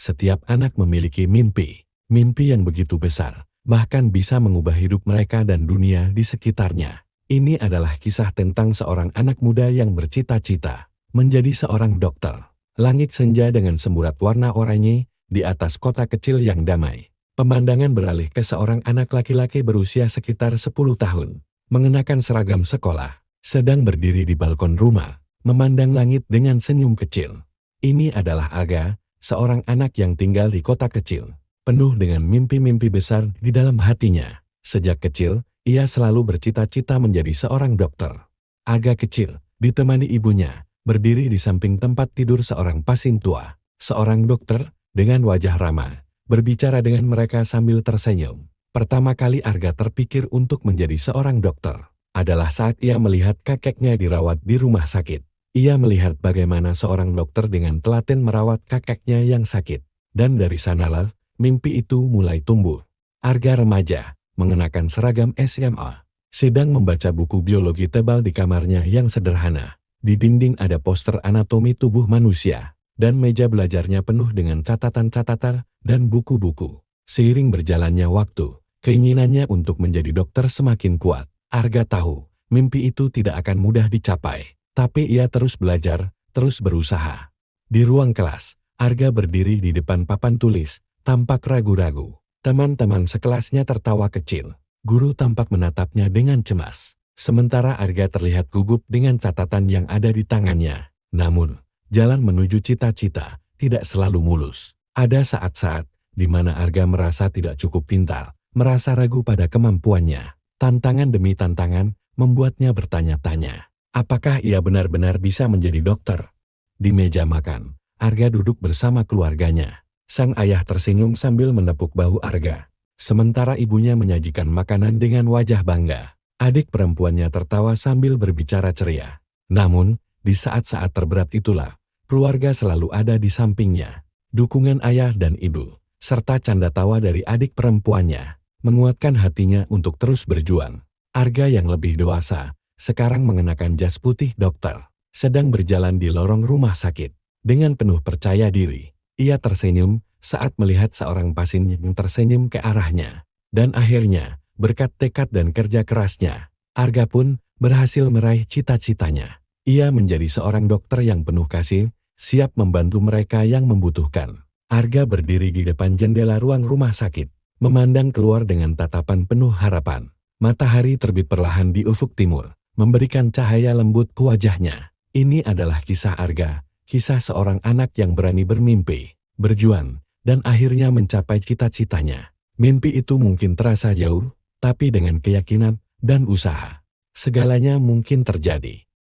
Setiap anak memiliki mimpi, mimpi yang begitu besar, bahkan bisa mengubah hidup mereka dan dunia di sekitarnya. Ini adalah kisah tentang seorang anak muda yang bercita-cita menjadi seorang dokter. Langit senja dengan semburat warna oranye di atas kota kecil yang damai. Pemandangan beralih ke seorang anak laki-laki berusia sekitar 10 tahun, mengenakan seragam sekolah, sedang berdiri di balkon rumah, memandang langit dengan senyum kecil. Ini adalah Aga, seorang anak yang tinggal di kota kecil, penuh dengan mimpi-mimpi besar di dalam hatinya. Sejak kecil, ia selalu bercita-cita menjadi seorang dokter. Aga kecil, ditemani ibunya, berdiri di samping tempat tidur seorang pasien tua. Seorang dokter, dengan wajah ramah, berbicara dengan mereka sambil tersenyum. Pertama kali Arga terpikir untuk menjadi seorang dokter adalah saat ia melihat kakeknya dirawat di rumah sakit. Ia melihat bagaimana seorang dokter dengan telaten merawat kakeknya yang sakit. Dan dari sanalah, mimpi itu mulai tumbuh. Arga remaja, mengenakan seragam SMA, sedang membaca buku biologi tebal di kamarnya yang sederhana. Di dinding ada poster anatomi tubuh manusia, dan meja belajarnya penuh dengan catatan-catatan dan buku-buku. Seiring berjalannya waktu, keinginannya untuk menjadi dokter semakin kuat. Arga tahu, mimpi itu tidak akan mudah dicapai. Tapi ia terus belajar, terus berusaha. Di ruang kelas, Arga berdiri di depan papan tulis, tampak ragu-ragu. Teman-teman sekelasnya tertawa kecil. Guru tampak menatapnya dengan cemas. Sementara Arga terlihat gugup dengan catatan yang ada di tangannya. Namun, jalan menuju cita-cita tidak selalu mulus. Ada saat-saat di mana Arga merasa tidak cukup pintar, merasa ragu pada kemampuannya. Tantangan demi tantangan membuatnya bertanya-tanya. Apakah ia benar-benar bisa menjadi dokter? Di meja makan, Arga duduk bersama keluarganya. Sang ayah tersenyum sambil menepuk bahu Arga. Sementara ibunya menyajikan makanan dengan wajah bangga. Adik perempuannya tertawa sambil berbicara ceria. Namun, di saat-saat terberat itulah, keluarga selalu ada di sampingnya. Dukungan ayah dan ibu, serta canda tawa dari adik perempuannya, menguatkan hatinya untuk terus berjuang. Arga yang lebih dewasa, sekarang mengenakan jas putih dokter, sedang berjalan di lorong rumah sakit. Dengan penuh percaya diri, ia tersenyum saat melihat seorang pasien yang tersenyum ke arahnya. Dan akhirnya, berkat tekad dan kerja kerasnya, Arga pun berhasil meraih cita-citanya. Ia menjadi seorang dokter yang penuh kasih, siap membantu mereka yang membutuhkan. Arga berdiri di depan jendela ruang rumah sakit, memandang keluar dengan tatapan penuh harapan. Matahari terbit perlahan di ufuk timur, memberikan cahaya lembut ke wajahnya. Ini adalah kisah Arga, kisah seorang anak yang berani bermimpi, berjuang, dan akhirnya mencapai cita-citanya. Mimpi itu mungkin terasa jauh, tapi dengan keyakinan dan usaha, segalanya mungkin terjadi.